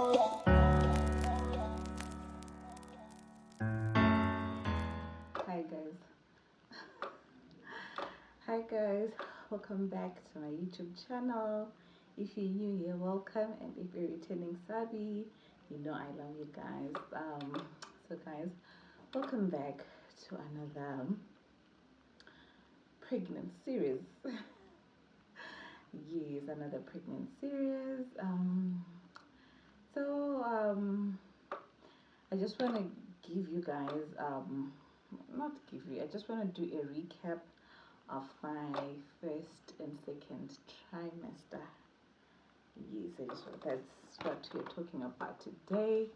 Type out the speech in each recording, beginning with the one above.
Hi guys. Hi guys, welcome back to my YouTube channel. If you're new here, welcome, and if you're returning subby, you know I love you guys. So guys, welcome back to another pregnant series. Yes, another pregnant series. I just want to give you guys not give you, I just want to do a recap of my first and second trimester. Yes, that's what we're talking about today.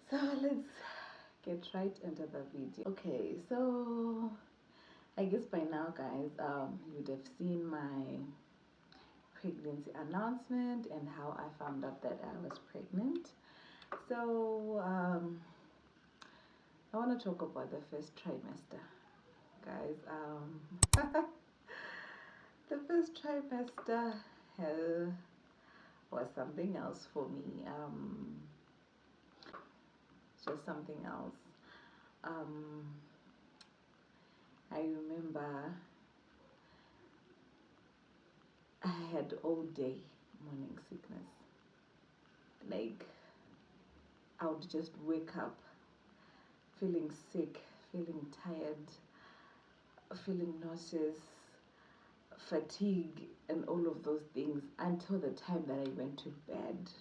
So let's get right into the video. Okay, so I guess by now guys, you would have seen my pregnancy announcement and how I found out that I was pregnant. So I want to talk about the first trimester, guys. The first trimester was something else for me. Just something else. I remember I had all day morning sickness. Like, I would just wake up feeling sick, feeling tired, feeling nauseous, fatigue, and all of those things until the time that I went to bed.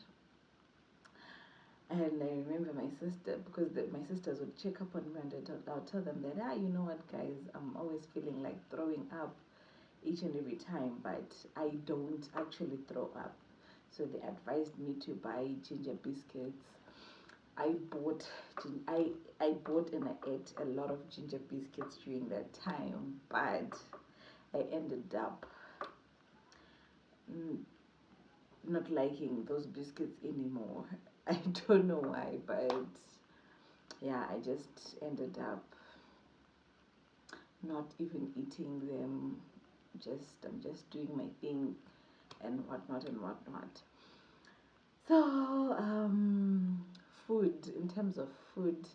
And I remember my sister, because my sisters would check up on me, and I'll tell them that, you know what, guys, I'm always feeling like throwing up each and every time, but I don't actually throw up. So they advised me to buy ginger biscuits. I bought and I ate a lot of ginger biscuits during that time, but I ended up not liking those biscuits anymore. I don't know why, but yeah, I just ended up not even eating them. I'm just doing my thing and whatnot and whatnot. So food, in terms of food,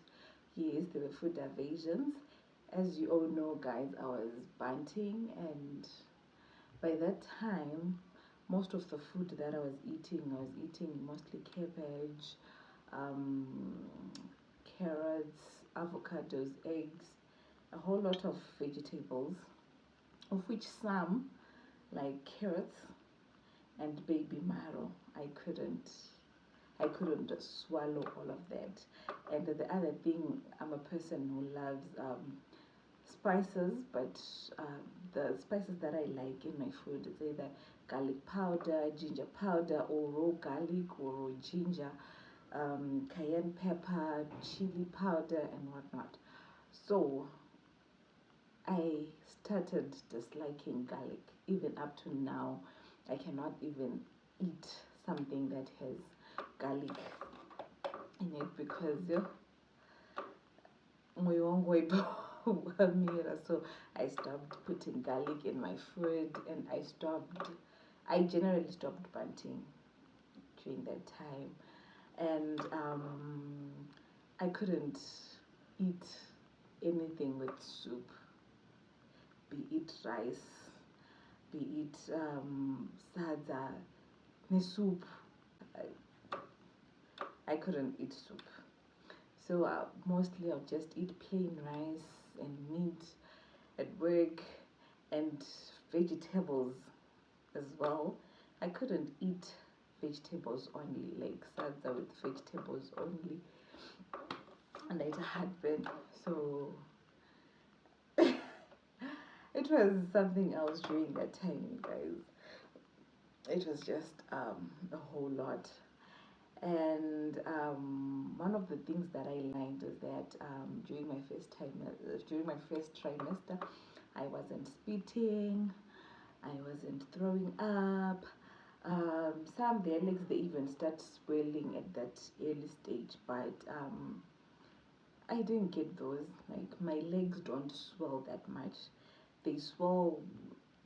yes, there were food aversions. As you all know, guys, I was banting, and by that time most of the food that I was eating mostly cabbage, um, carrots, avocados, eggs, a whole lot of vegetables, of which some, like carrots and baby marrow, I couldn't swallow all of that. And the other thing, I'm a person who loves spices, but the spices that I like in my food is either garlic powder, ginger powder, or raw garlic or raw ginger, cayenne pepper, chili powder, and whatnot. So I started disliking garlic. Even up to now, I cannot even eat something that has garlic in it because so I stopped putting garlic in my food, and I generally stopped banting during that time. And I couldn't eat anything with soup, be it rice, be it sadza, ni soup. I couldn't eat soup. So mostly I'll just eat plain rice and meat at work, and vegetables as well. I couldn't eat vegetables only, like salsa with vegetables only, and I had heartburn. So it was something else during that time, you guys. It was just a whole lot. And one of the things that I learned is that during my first trimester, I wasn't spitting, I wasn't throwing up. Some their legs, they even start swelling at that early stage, but I didn't get those. Like, my legs don't swell that much. They swell,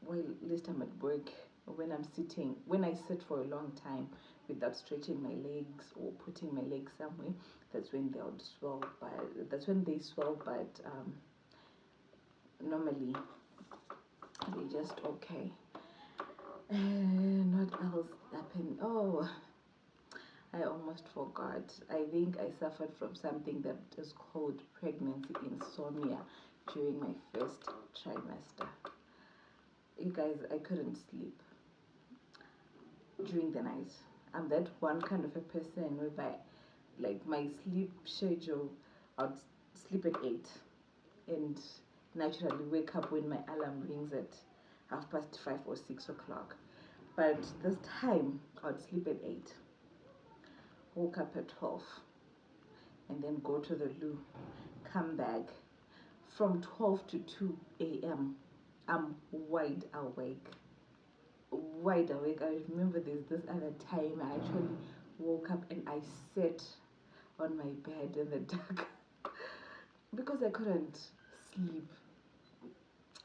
well, at least I'm at work when I'm sitting, when I sit for a long time without stretching my legs or putting my legs somewhere, that's when they would swell. But that's when they swell. But normally they just okay. And what else happened? Oh, I almost forgot. I think I suffered from something that is called pregnancy insomnia during my first trimester. You guys, I couldn't sleep during the night. I'm that one kind of a person whereby, like, my sleep schedule, I'd sleep at 8 and naturally wake up when my alarm rings at 5:30 or 6 o'clock. But this time, I'd sleep at 8, woke up at 12, and then go to the loo, come back. From 12 to 2 a.m., I'm wide awake. Wide awake. I remember there's this other time I actually woke up and I sat on my bed in the dark because I couldn't sleep.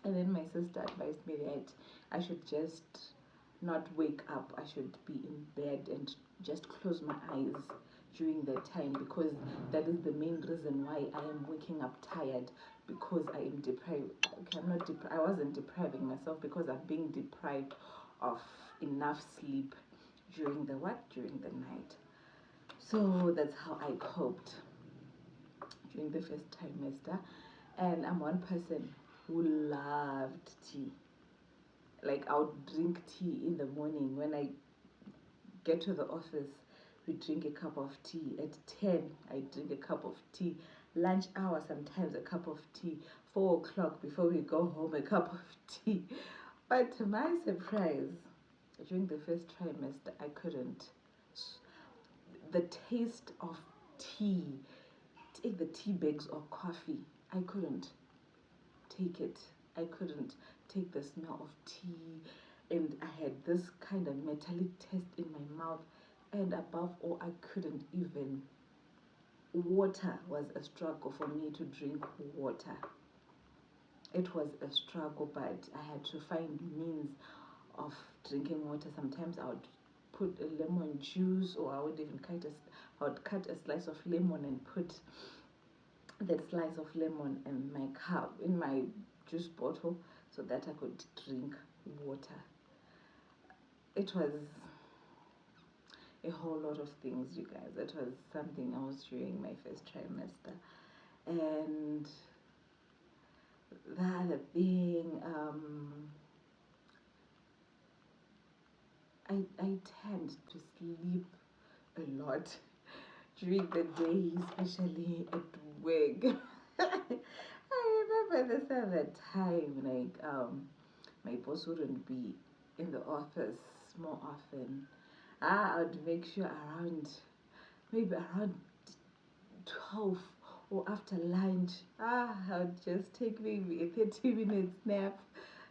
And then my sister advised me that I should just not wake up. I should be in bed and just close my eyes during that time, because that is the main reason why I am waking up tired, because I am deprived. Okay, I'm not I wasn't depriving myself, because I'm being deprived of enough sleep during the what? During the night. So that's how I coped during the first trimester. And I'm one person who loved tea. Like, I would drink tea in the morning. When I get to the office, we drink a cup of tea. At 10, I drink a cup of tea. Lunch hour, sometimes a cup of tea. 4 o'clock before we go home, a cup of tea. But to my surprise, during the first trimester, I couldn't. The taste of tea, take the tea bags or coffee, I couldn't take it. I couldn't take the smell of tea, and I had this kind of metallic taste in my mouth, and above all, I couldn't even. Water was a struggle for me to drink water. It was a struggle, but I had to find means of drinking water. Sometimes I would put a lemon juice, or I would even cut a slice of lemon and put that slice of lemon in my cup, in my juice bottle, so that I could drink water. It was a whole lot of things, you guys. It was something else during my first trimester. And the other thing, I tend to sleep a lot during the day, especially at work. I remember this other time, like, my boss wouldn't be in the office more often. I would make sure maybe around 12 or after lunch, I would just take maybe a 30-minute nap.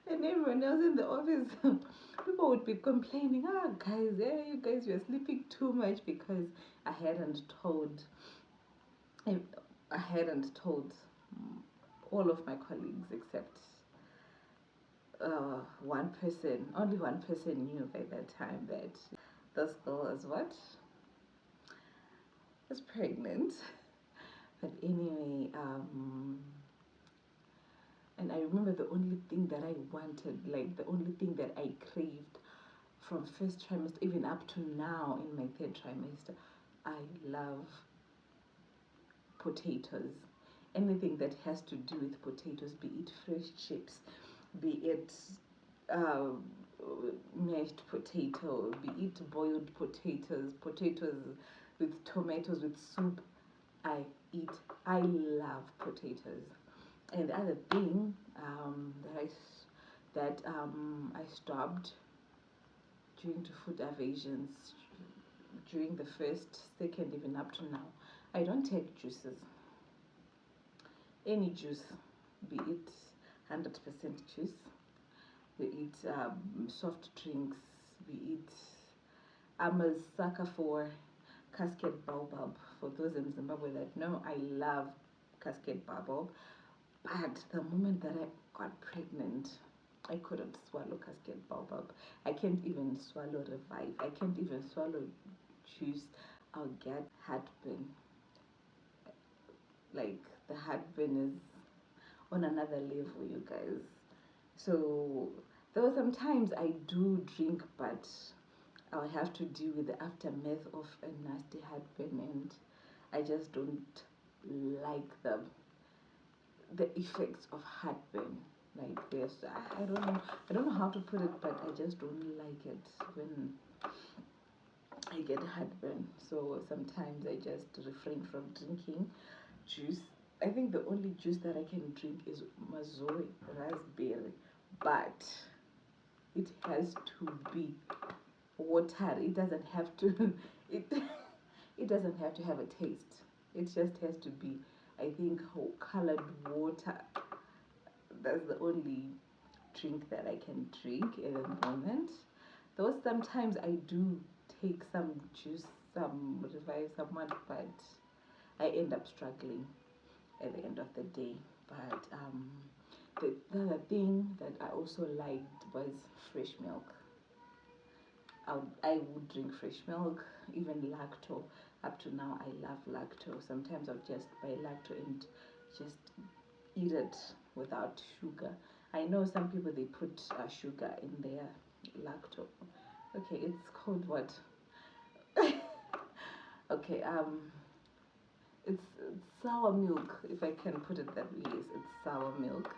And everyone else in the office, people would be complaining, guys, you guys, you're sleeping too much, because I hadn't told, I hadn't told all of my colleagues except one person. Only one person knew by that time that this girl is what? Is pregnant. But anyway, and I remember the only thing that I wanted, like the only thing that I craved from first trimester, even up to now in my third trimester, I love potatoes. Anything that has to do with potatoes, be it fresh chips, be it uh, mashed potato, be it boiled potatoes with tomatoes, with soup, I eat. I love potatoes. And the other thing I stopped during the food aversions, during the first, second, even up to now, I don't take juices. Any juice, be it 100% juice, be it soft drinks, be it. I'm a sucker for Cascade Baobab. For those in Zimbabwe that know, I love Cascade Baobab. But the moment that I got pregnant, I couldn't swallow cascade baobab. I can't even swallow revive. I can't even swallow juice. I'll get heartburn. Like the heartburn is on another level, you guys. So there were some times I do drink, but I'll have to deal with the aftermath of a nasty heartburn, and I just don't like the effects of heartburn. Like this, I don't know how to put it, but I just don't like it when I get heartburn. So sometimes I just refrain from drinking juice. I think the only juice that I can drink is mazoe raspberry, but it has to be water. It doesn't have to. It it doesn't have to have a taste. It just has to be, I think, colored water. That's the only drink that I can drink at the moment. Though sometimes I do take some juice, some revive someone, but I end up struggling at the end of the day. But the other thing that I also liked was fresh milk. I would drink fresh milk, even lacto. Up to now, I love lacto. Sometimes I'll just buy lacto and just eat it without sugar. I know some people they put sugar in their lacto. Okay, it's called what? Okay, it's sour milk, if I can put it that way. Yes, it's sour milk.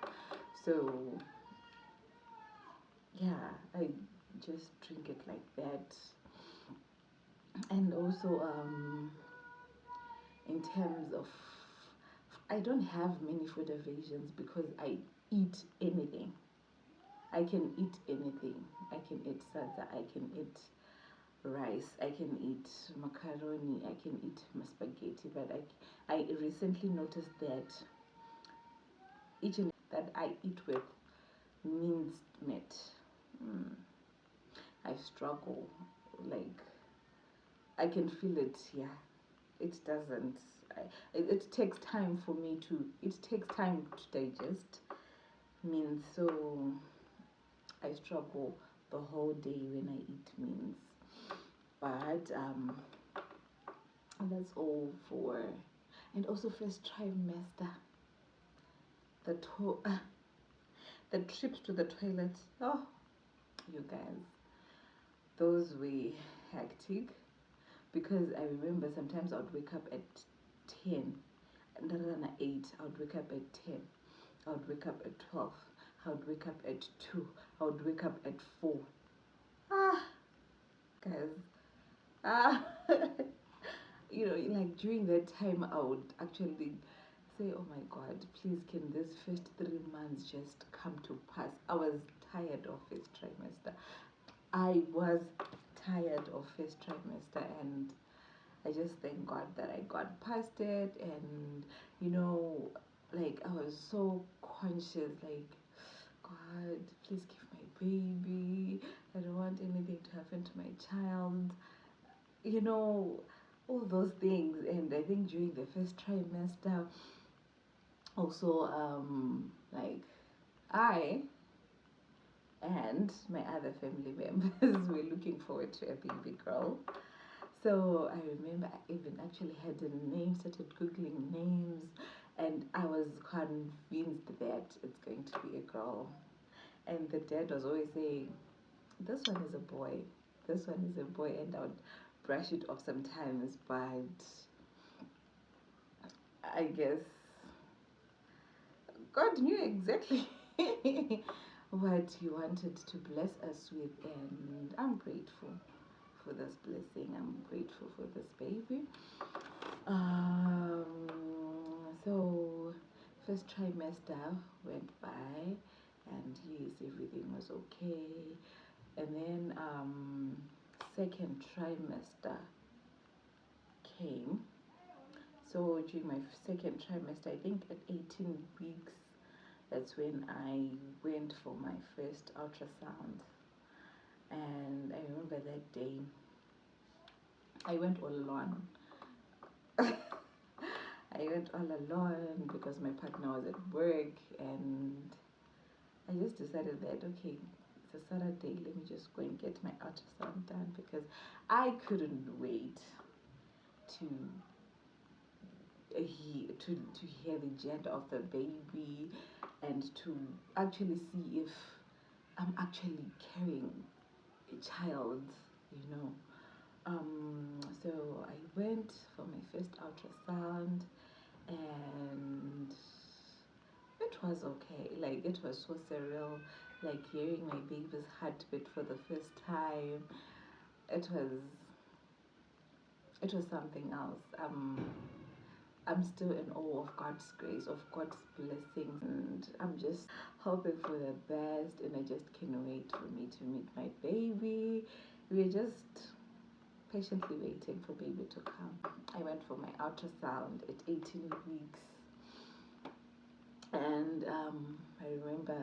So yeah, I just drink it like that. And also in terms of, I don't have many food aversions because I eat anything. I can eat anything. I can eat salsa, I can eat rice, I can eat macaroni, I can eat spaghetti, but I recently noticed that each and that I eat with minced meat, I struggle. Like I can feel it. Yeah, it doesn't. It takes time for me to. It takes time to digest means. So I struggle the whole day when I eat means. But that's all for. And also first trimester. The the trips to the toilet. Oh, you guys, those were hectic because I remember sometimes I would wake up at 10 and then at 8. I would wake up at 10. I would wake up at 12. I would wake up at 2. I would wake up at 4. Ah, guys. Ah, like during that time, I would actually say, oh my God, please, can this first 3 months just come to pass? I was tired of first trimester. I was tired of first trimester, and I just thank God that I got past it. And like I was so conscious, like, God, please give my baby. I don't want anything to happen to my child. You know, all those things. And I think during the first trimester, also, like I and my other family members were looking forward to a baby girl. So I remember I even actually had a name, started googling names, and I was convinced that it's going to be a girl. And the dad was always saying, "This one is a boy. This one is a boy," and I would brush it off sometimes. But I guess God knew exactly what He wanted to bless us with, and I'm grateful for this blessing. I'm grateful for this baby. Um, so first trimester went by, and yes, everything was okay. And then second trimester came. So during my second trimester, I think at 18 weeks, that's when I went for my first ultrasound. And I remember that day, I went all alone. I went all alone because my partner was at work, and I just decided that, okay, it's a Saturday, let me just go and get my ultrasound done because I couldn't wait to to hear the gender of the baby and to actually see if I'm actually carrying a child, you know. So I went for my first ultrasound and it was okay. Like it was so surreal, like hearing my baby's heartbeat for the first time. It was it was something else. I'm still in awe of God's grace, of God's blessings, and I'm just hoping for the best. And I just can't wait for me to meet my baby. We're just patiently waiting for baby to come. I went for my ultrasound at 18 weeks, and I remember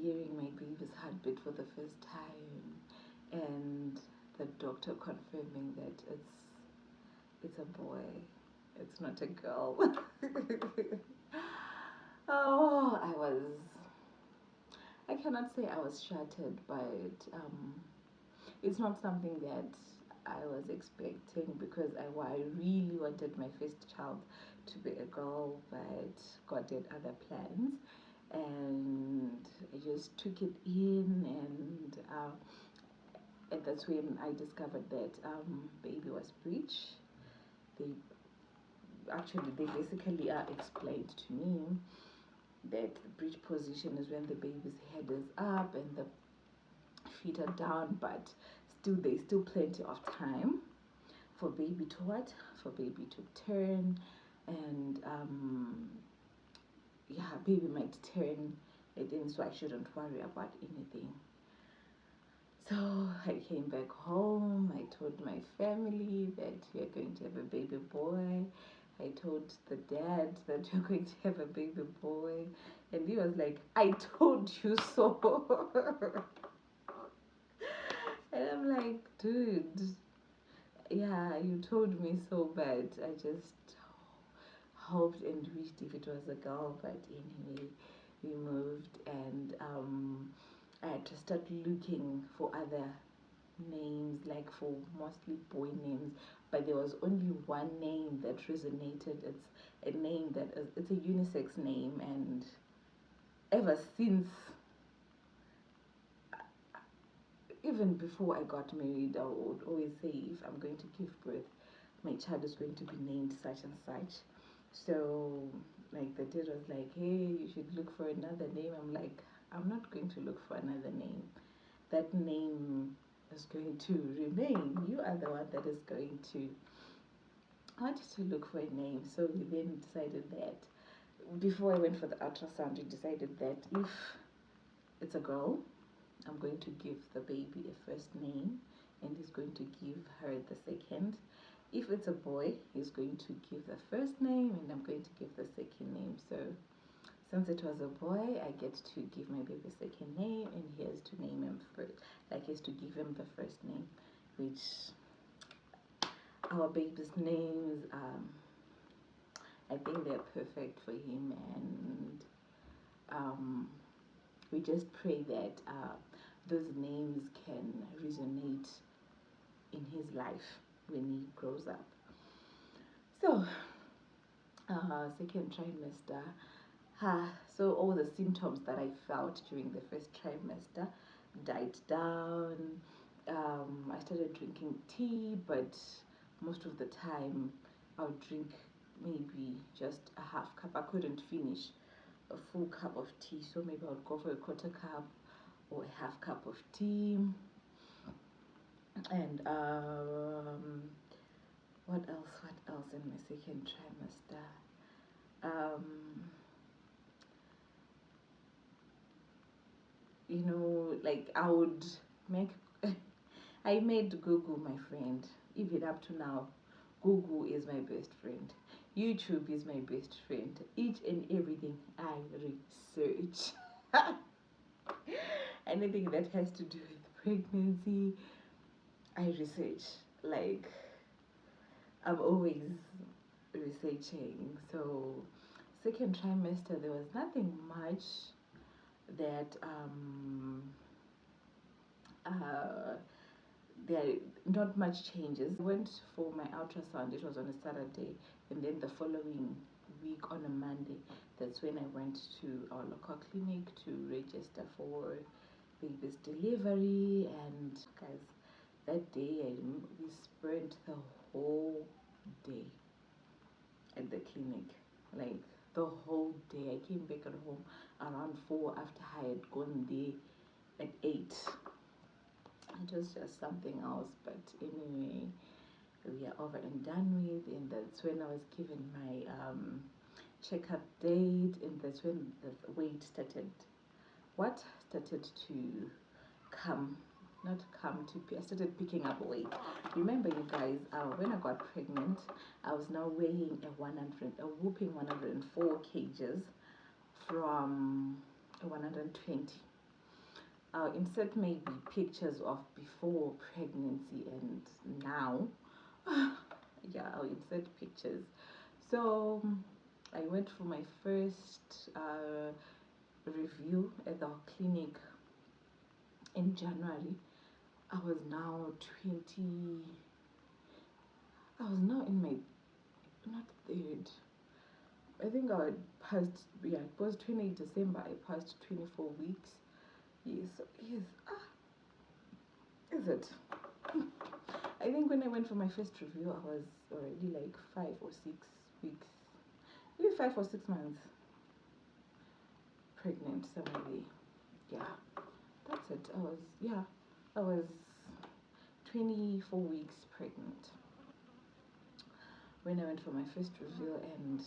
hearing my baby's heartbeat for the first time, and the doctor confirming that it's a boy, it's not a girl. Oh, I cannot say I was shattered, but it's not something that I was expecting because I really wanted my first child to be a girl, but God did other plans. And I just took it in, and that's when I discovered that baby was breech. They they basically explained to me that the breech position is when the baby's head is up and the feet are down, but there's still plenty of time for baby to what? For baby to turn, and yeah, baby might turn it in, so I shouldn't worry about anything. So I came back home. I told my family that we are going to have a baby boy. I told the dad that we're going to have a baby boy, and he was like, "I told you so." And I'm like, dude, yeah, you told me so, but I just hoped and wished if it was a girl. But anyway, we moved, and I had to start looking for other names, like for mostly boy names. But there was only one name that resonated. It's a name that it's a unisex name, and ever since, even before I got married, I would always say if I'm going to give birth, my child is going to be named such and such. So, like, the dad was like, hey, you should look for another name. I'm like, I'm not going to look for another name. That name is going to remain. You are the one that is going to. I wanted to look for a name. So, we then decided that before I went for the ultrasound, we decided that if it's a girl, I'm going to give the baby a first name, and he's going to give her the second. If it's a boy, he's going to give the first name, and I'm going to give the second name. So since it was a boy, I get to give my baby second name, and he has to name him first. Like he has to give him the first name, which our baby's names, I think they're perfect for him, and we just pray that those names can resonate in his life when he grows up. So, second trimester, so all the symptoms that I felt during the first trimester died down. I started drinking tea, but most of the time I would drink maybe just a half cup. I couldn't finish a full cup of tea, so maybe I would go for a quarter cup or a half cup of tea. And what else? What else in my second trimester? Like I would make. I made Google my friend. Even up to now, Google is my best friend. YouTube is my best friend. Each and everything I research. Anything that has to do with pregnancy, I research. Like I'm always researching. So second trimester there was nothing much that there are not much changes. I went for my ultrasound, it was on a Saturday, and then the following week on a Monday, that's when I went to our local clinic to register for baby's delivery. And guys, that day we spent the whole day at the clinic, like the whole day. I came back at home around 4 after I had gone there at 8. It was just something else, but anyway, we are over and done with. And that's when I was given my checkup date, and that's when the weight started. What started to come, not come to I started picking up weight. Remember, you guys, when I got pregnant, I was now weighing a whooping 104 kgs from 120. I'll insert maybe pictures of before pregnancy and now. Yeah, I'll insert pictures. So I went for my first review at the clinic in January. I was now 20. I was now in my, not third. I think I had passed, yeah, it was 28 December. I passed 24 weeks. Yes, yes. Is it? I think when I went for my first review, I was already like 5 or 6 weeks, maybe 5 or 6 months pregnant, somewhere. Yeah, that's it. I was 24 weeks pregnant when I went for my first review, and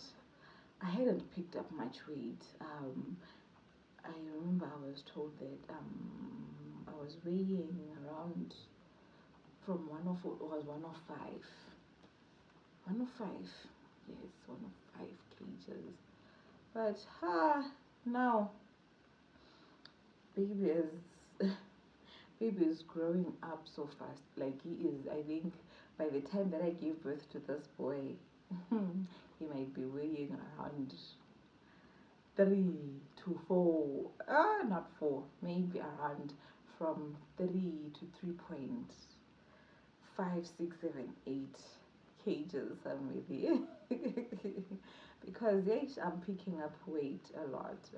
I hadn't picked up much weight. I remember I was told that I was weighing around from 104, it was 105. 105, yes, 105 kgs. But now baby is baby is growing up so fast. Like he is, I think by the time that I gave birth to this boy, he might be weighing around 3 to 4, not 4, maybe around from 3 to 3.5, 6, 7, 8 kgs somewhere there. Because yes, I'm picking up weight a lot,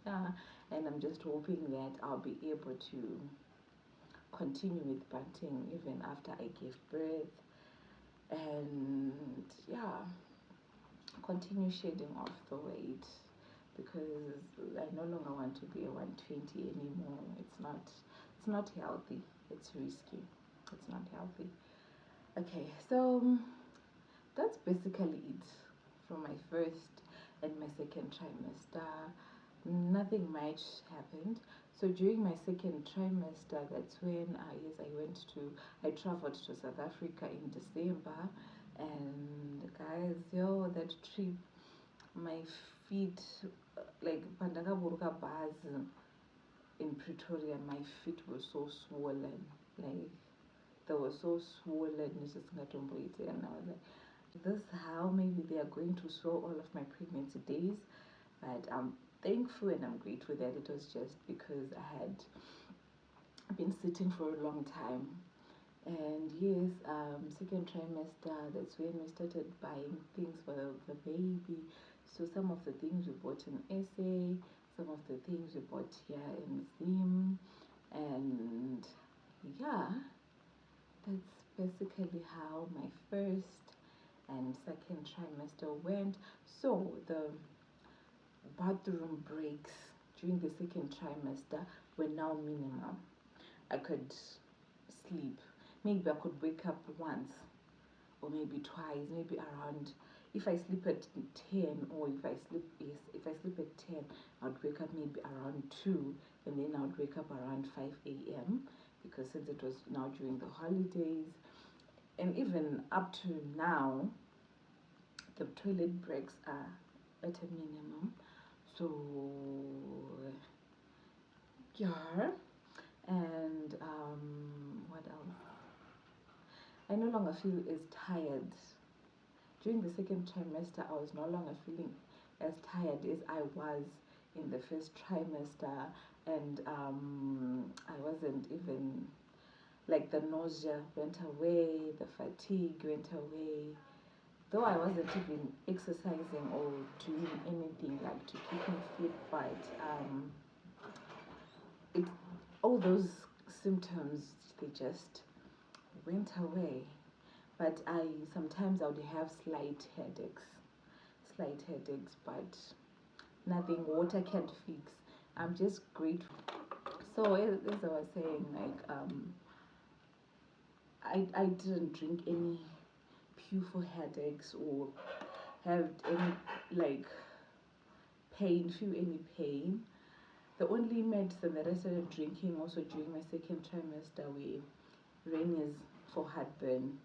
and I'm just hoping that I'll be able to continue with banting even after I give birth, and yeah, continue shedding off the weight, because I no longer want to be a 120 anymore. It's not healthy. It's risky. It's not healthy. Okay, so that's basically it from my first and my second trimester. Nothing much happened. So during my second trimester, that's when I traveled to South Africa in December, and guys, yo, that trip, my feet, like pandakaburuka bus in Pretoria, my feet were so swollen, like they were so swollen. And I was like, this is how maybe they are going to show all of my pregnancy days. But I'm thankful and I'm grateful that it was just because I had been sitting for a long time. And yes, second trimester, that's when we started buying things for the baby. So some of the things we bought in SA, some of the things we bought here in Zim, and yeah, that's basically how my first and second trimester went. So the bathroom breaks during the second trimester were now minimum. I could sleep. Maybe I could wake up once or maybe twice, maybe around, if I sleep at 10, or if I sleep at 10, I'd wake up maybe around 2, and then I would wake up around 5 a.m. because since it was now during the holidays, and even up to now, the toilet breaks are at a minimum. So yeah, and what else? I no longer feel as tired. During the second trimester, I was no longer feeling as tired as I was in the first trimester, and I wasn't even like, the nausea went away, the fatigue went away. Though I wasn't even exercising or doing anything like to keep me fit, but it, all those symptoms, they just went away. But I sometimes I would have slight headaches, but nothing water can't fix. I'm just grateful. So as I was saying, like I didn't drink any pill for headaches or have any like feel any pain. The only medicine that I started drinking also during my second trimester were Rainiers for heartburn.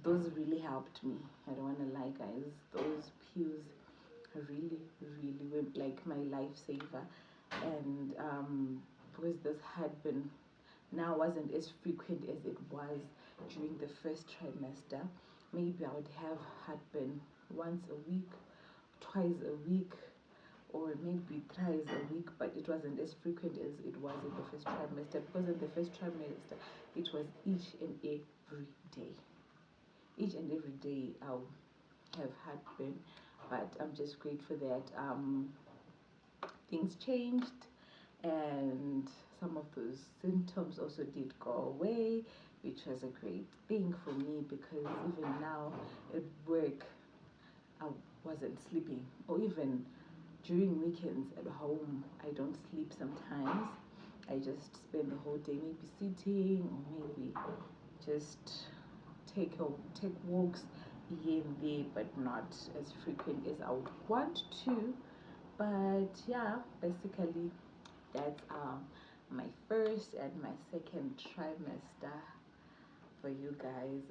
Those really helped me. I don't want to lie, guys. Those pills really were like my lifesaver. And because this heartburn now wasn't as frequent as it was during the first trimester, maybe I would have heartburn once a week, twice a week, or maybe thrice a week, but it wasn't as frequent as it was in the first trimester, because in the first trimester it was each and every day. Each and every day I'll have heartburn, but I'm just grateful that things changed and some of those symptoms also did go away, which was a great thing for me, because even now at work I wasn't sleeping, or even during weekends at home I don't sleep sometimes. I just spend the whole day maybe sitting, or maybe just take walks here and there, but not as frequent as I would want to. But yeah, basically that's my first and my second trimester for you guys.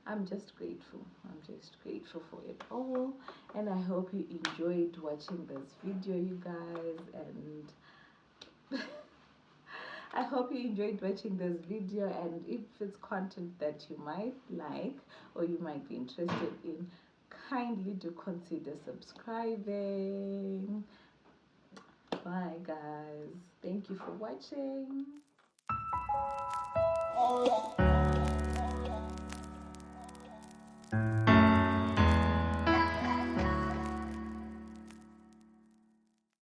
I'm just grateful. I'm just grateful for it all, and I hope you enjoyed watching this video, you guys. And I hope you enjoyed watching this video, and if it's content that you might like or you might be interested in, kindly do consider subscribing. Bye, guys. Thank you for watching.